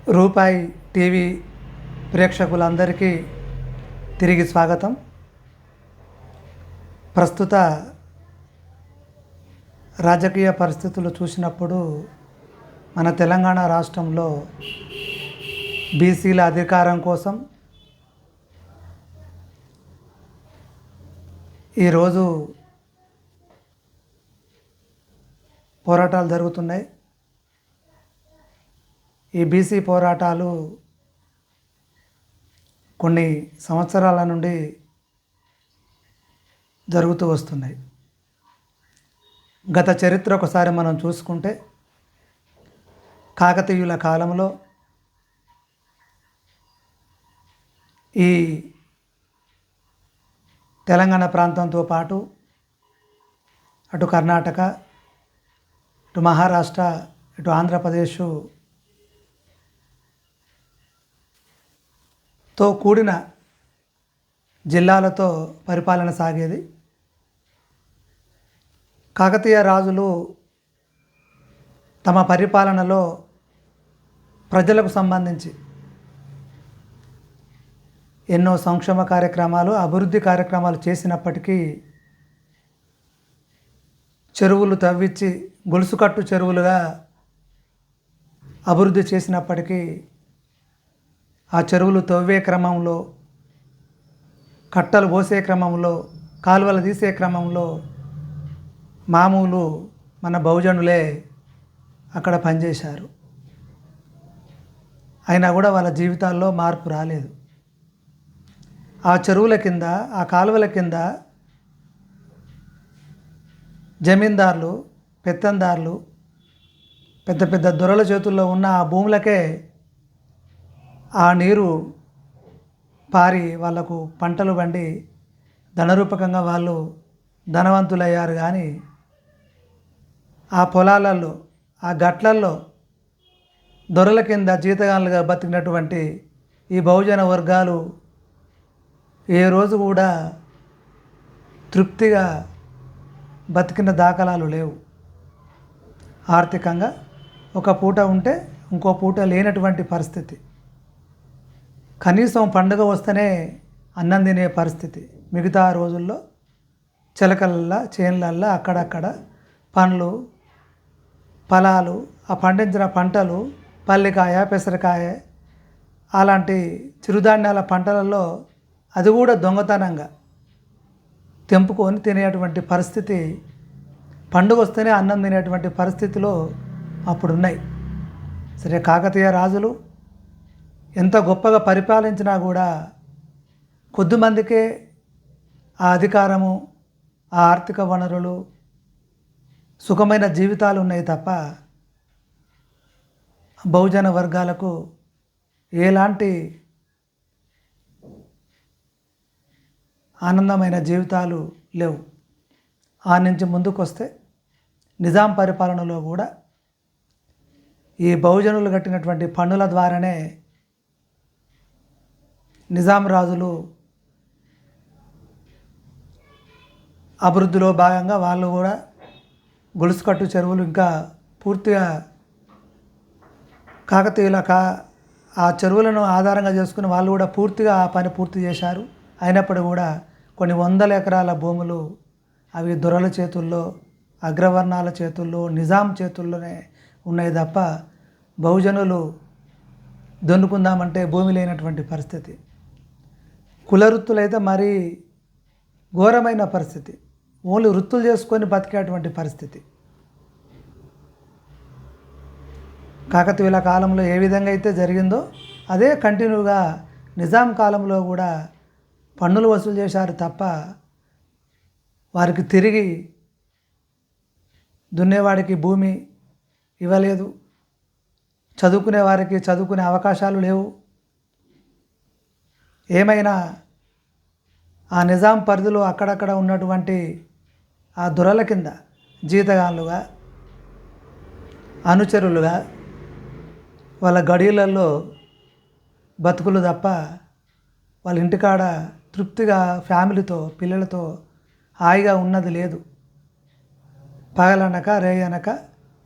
రూపాయి టీవీ ప్రేక్షకులందరికీ తిరిగి స్వాగతం. ప్రస్తుత రాజకీయ పరిస్థితులు చూసినప్పుడు మన తెలంగాణ రాష్ట్రంలో బీసీల అధికారం కోసం ఈరోజు పోరాటాలు జరుగుతున్నాయి. ఈ బీసీ పోరాటాలు కొన్ని సంవత్సరాల నుండి జరుగుతూ వస్తున్నాయి. గత చరిత్ర ఒకసారి మనం చూసుకుంటే కాకతీయుల కాలంలో ఈ తెలంగాణ ప్రాంతంతో పాటు అటు కర్ణాటక, ఇటు మహారాష్ట్ర, ఇటు ఆంధ్రప్రదేశ్ తో కూడిన జిల్లాలతో పరిపాలన సాగేది. కాకతీయ రాజులు తమ పరిపాలనలో ప్రజలకు సంబంధించి ఎన్నో సంక్షేమ కార్యక్రమాలు, అభివృద్ధి కార్యక్రమాలు చేసినప్పటికీ చెరువులు తవ్వించి గొలుసుకట్టు చెరువులుగా అభివృద్ధి చేసినప్పటికీ ఆ చెరువులు తవ్వే క్రమంలో, కట్టలు పోసే క్రమంలో, కాలువలు తీసే క్రమంలో మామూలు మన బహుజనులే అక్కడ పనిచేశారు. అయినా కూడా వాళ్ళ జీవితాల్లో మార్పు రాలేదు. ఆ చెరువుల కింద, ఆ కాలువల కింద జమీందారులు, పెత్తందారులు, పెద్ద పెద్ద దొరల చేతుల్లో ఉన్న ఆ భూములకే ఆ నీరు పారి వాళ్లకు పంటలు పండి ధనరూపకంగా వాళ్ళు ధనవంతులయ్యారు. కానీ ఆ పొలాలలో, ఆ గట్లల్లో దొరల కింద జీతగాళ్ళుగా బతికినటువంటి ఈ బహుజన వర్గాలు ఏ రోజు కూడా తృప్తిగా బతికిన దాఖలాలు లేవు. ఆర్థికంగా ఒక పూట ఉంటే ఇంకో పూట లేనటువంటి పరిస్థితి. కనీసం పండుగ వస్తేనే అన్నం తినే పరిస్థితి. మిగతా రోజుల్లో చిలకలల్లో, చేన్లల్లో అక్కడక్కడ పండ్లు, ఫలాలు, ఆ పండించిన పంటలు, పల్లికాయ, పెసరకాయ అలాంటి చిరుధాన్యాల పంటలలో అది కూడా దొంగతనంగా తెంపుకొని తినేటువంటి పరిస్థితి, పండుగ వస్తేనే అన్నం తినేటువంటి పరిస్థితిలో అప్పుడున్నాయి. సరే, కాకతీయ రాజులు ఎంత గొప్పగా పరిపాలించినా కూడా కొద్దిమందికే ఆ అధికారము, ఆ ఆర్థిక వనరులు, సుఖమైన జీవితాలు ఉన్నాయి తప్ప బహుజన వర్గాలకు ఎలాంటి ఆనందమైన జీవితాలు లేవు. ఆ నుంచి ముందుకు వస్తే నిజాం పరిపాలనలో కూడా ఈ బహుజనులు కట్టినటువంటి పన్నుల ద్వారానే నిజాం రాజులు అభివృద్ధిలో భాగంగా వాళ్ళు కూడా గొలుసుకట్టు చెరువులు ఇంకా పూర్తిగా కాకతీయుల ఆ చెరువులను ఆధారంగా చేసుకుని వాళ్ళు కూడా పూర్తిగా ఆ పని పూర్తి చేశారు. అయినప్పటికీ కూడా కొన్ని వందల ఎకరాల భూములు అవి దొరల చేతుల్లో, అగ్రవర్ణాల చేతుల్లో, నిజాం చేతుల్లోనే ఉన్నాయి తప్ప బహుజనులు దొన్నుకుందామంటే భూమి లేనటువంటి పరిస్థితి. కుల వృత్తులైతే మరీ ఘోరమైన పరిస్థితి. ఓన్లీ వృత్తులు చేసుకొని బతికేటువంటి పరిస్థితి. కాకతీయుల కాలంలో ఏ విధంగా అయితే జరిగిందో అదే కంటిన్యూగా నిజాం కాలంలో కూడా పన్నులు వసూలు చేశారు తప్ప వారికి తిరిగి దున్నేవాడికి భూమి ఇవ్వలేదు. చదువుకునే వారికి చదువుకునే అవకాశాలు లేవు. ఏమైనా ఆ నిజాం పరిధిలో అక్కడక్కడ ఉన్నటువంటి ఆ దొరల కింద జీతగాళ్ళుగా, అనుచరులుగా వాళ్ళ గడియలలో బతుకులు తప్ప వాళ్ళ ఇంటికాడ తృప్తిగా ఫ్యామిలీతో, పిల్లలతో హాయిగా ఉన్నది లేదు. పగలనక రేయనక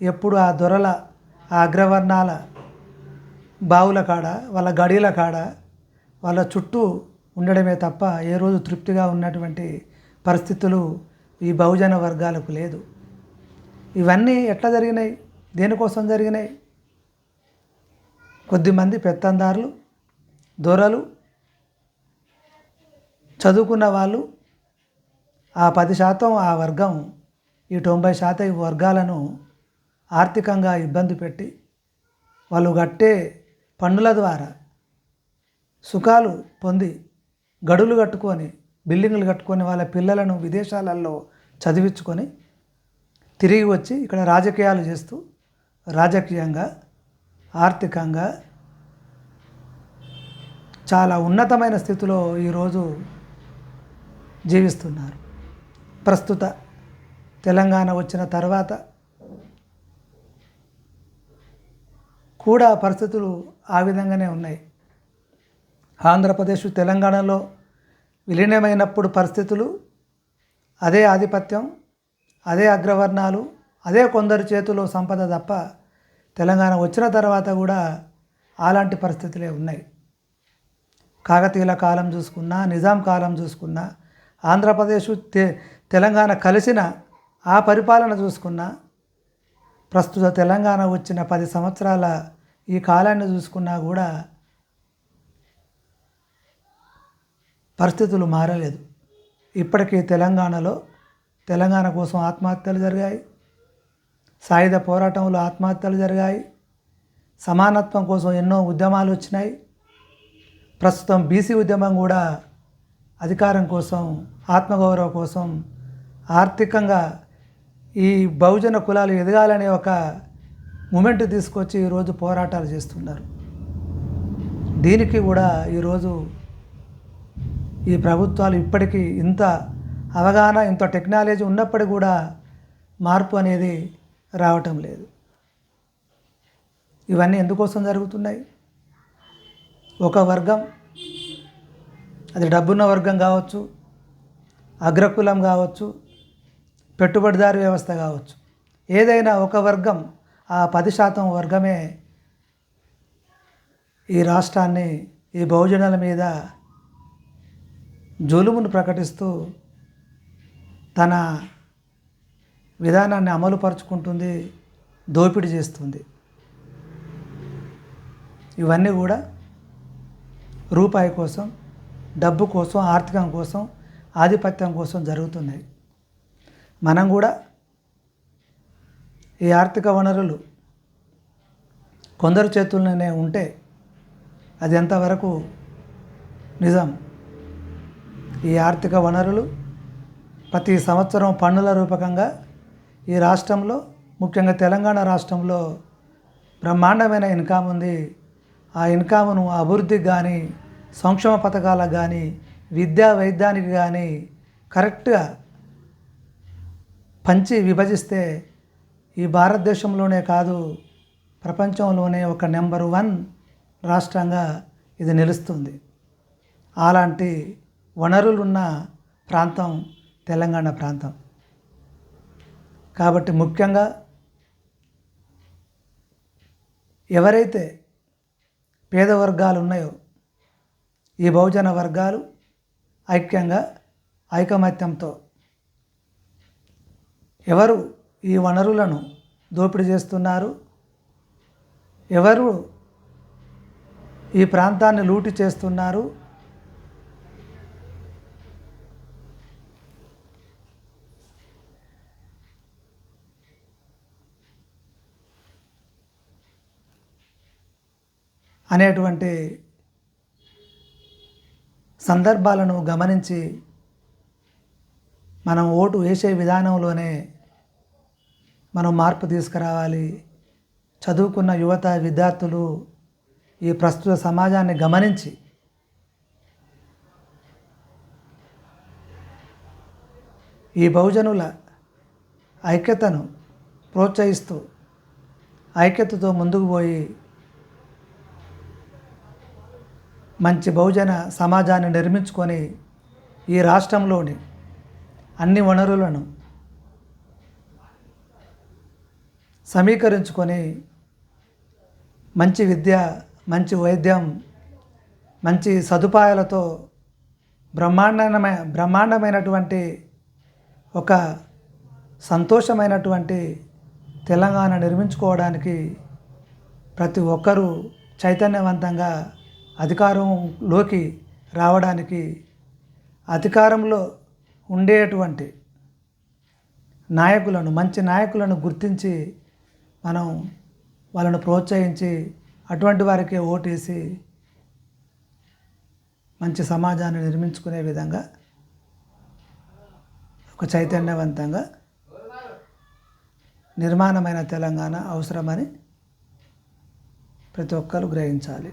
ఎప్పుడు ఆ దొరల, ఆ అగ్రవర్ణాల బావుల కాడ, వాళ్ళ గడిల కాడ, వాళ్ళ చుట్టూ ఉండడమే తప్ప ఏ రోజు తృప్తిగా ఉన్నటువంటి పరిస్థితులు ఈ బహుజన వర్గాలకు లేదు. ఇవన్నీ ఎట్లా జరిగినాయి? దేనికోసం జరిగినాయి? కొద్దిమంది పెత్తందారులు, దొరలు, చదువుకున్న వాళ్ళు, ఆ 10% ఆ వర్గం ఈ 90% ఈ వర్గాలను ఆర్థికంగా ఇబ్బంది పెట్టి వాళ్ళు కట్టే పన్నుల ద్వారా సుఖాలు పొంది గడులు కట్టుకొని, బిల్డింగులు కట్టుకొని వాళ్ళ పిల్లలను విదేశాలలో చదివించుకొని తిరిగి వచ్చి ఇక్కడ రాజకీయాలు చేస్తూ రాజకీయంగా, ఆర్థికంగా చాలా ఉన్నతమైన స్థితిలో ఈరోజు జీవిస్తున్నారు. ప్రస్తుత తెలంగాణ వచ్చిన తర్వాత కూడా పరిస్థితులు ఆ విధంగానే ఉన్నాయి. ఆంధ్రప్రదేశ్ తెలంగాణలో విలీనమైనప్పుడు పరిస్థితులు అదే ఆధిపత్యం, అదే అగ్రవర్ణాలు, అదే కొందరి చేతిలో సంపద తప్ప తెలంగాణ వచ్చిన తర్వాత కూడా అలాంటి పరిస్థితులే ఉన్నాయి. కాకతీయుల కాలం చూసుకున్నా, నిజాం కాలం చూసుకున్నా, ఆంధ్రప్రదేశ్ తెలంగాణ కలిసిన ఆ పరిపాలన చూసుకున్నా, ప్రస్తుత తెలంగాణ వచ్చిన 10 సంవత్సరాల ఈ కాలాన్ని చూసుకున్నా కూడా పరిస్థితులు మారలేదు. ఇప్పటికీ తెలంగాణలో తెలంగాణ కోసం ఆత్మహత్యలు జరిగాయి, సాయుధ పోరాటంలో ఆత్మహత్యలు జరిగాయి, సమానత్వం కోసం ఎన్నో ఉద్యమాలు వచ్చినాయి. ప్రస్తుతం బీసీ ఉద్యమం కూడా అధికారం కోసం, ఆత్మగౌరవం కోసం, ఆర్థికంగా ఈ బహుజన కులాలు ఎదగాలనే ఒక మూమెంట్ తీసుకొచ్చి ఈరోజు పోరాటాలు చేస్తున్నారు. దీనికి కూడా ఈరోజు ఈ ప్రభుత్వాలు ఇప్పటికీ ఇంత అవగాహన, ఇంత టెక్నాలజీ ఉన్నప్పటికీ కూడా మార్పు అనేది రావటం లేదు. ఇవన్నీ ఎందుకోసం జరుగుతున్నాయి? ఒక వర్గం, అది డబ్బున్న వర్గం కావచ్చు, అగ్రకులం కావచ్చు, పెట్టుబడిదారు వ్యవస్థ కావచ్చు, ఏదైనా ఒక వర్గం, ఆ 10% వర్గమే ఈ రాష్ట్రాన్ని, ఈ బహుజనుల మీద జులుమును ప్రకటిస్తూ తన విధానాన్ని అమలుపరుచుకుంటుంది, దోపిడీ చేస్తుంది. ఇవన్నీ కూడా రూపాయి కోసం, డబ్బు కోసం, ఆర్థికం కోసం, ఆధిపత్యం కోసం జరుగుతున్నాయి. మనం కూడా ఈ ఆర్థిక వనరులు కొందరు చేతుల్లోనే ఉంటే అది ఎంతవరకు నిజం? ఈ ఆర్థిక వనరులు ప్రతి సంవత్సరం పన్నుల రూపకంగా ఈ రాష్ట్రంలో, ముఖ్యంగా తెలంగాణ రాష్ట్రంలో బ్రహ్మాండమైన ఇన్కమ్ ఉంది. ఆ ఇన్కమ్ను అభివృద్ధికి కానీ, సంక్షేమ పథకాలకు కానీ, విద్యా వైద్యానికి కానీ కరెక్ట్గా పంచి విభజిస్తే ఈ భారతదేశంలోనే కాదు, ప్రపంచంలోనే ఒక నెంబర్ 1 రాష్ట్రంగా ఇది నిలుస్తుంది. అలాంటి వనరులున్న ప్రాంతం తెలంగాణ ప్రాంతం. కాబట్టి ముఖ్యంగా ఎవరైతే పేద వర్గాలు ఉన్నాయో ఈ బహుజన వర్గాలు ఐక్యంగా, ఐకమత్యంతో ఎవరు ఈ వనరులను దోపిడీ చేస్తున్నారు, ఎవరు ఈ ప్రాంతాన్ని లూటి చేస్తున్నారు, అనేటువంటి సందర్భాలను గమనించి మనం ఓటు వేసే విధానంలోనే మనం మార్పు తీసుకురావాలి. చదువుకున్న యువత, విద్యార్థులు ఈ ప్రస్తుత సమాజాన్ని గమనించి ఈ బహుజనుల ఐక్యతను ప్రోత్సహిస్తూ ఐక్యతతో ముందుకు పోయి మంచి బహుజన సమాజాన్ని నిర్మించుకొని ఈ రాష్ట్రంలోని అన్ని వనరులను సమీకరించుకొని మంచి విద్య, మంచి వైద్యం, మంచి సదుపాయాలతో బ్రహ్మాండమైనటువంటి ఒక సంతోషమైనటువంటి తెలంగాణ నిర్మించుకోవడానికి ప్రతి ఒక్కరూ చైతన్యవంతంగా అధికారంలోకి రావడానికి, అధికారంలో ఉండేటువంటి నాయకులను, మంచి నాయకులను గుర్తించి మనం వాళ్ళను ప్రోత్సహించి అటువంటి వారికే ఓటేసి మంచి సమాజాన్ని నిర్మించుకునే విధంగా ఒక చైతన్యవంతంగా నిర్మాణమైన తెలంగాణ అవసరమని ప్రతి ఒక్కరు గ్రహించాలి.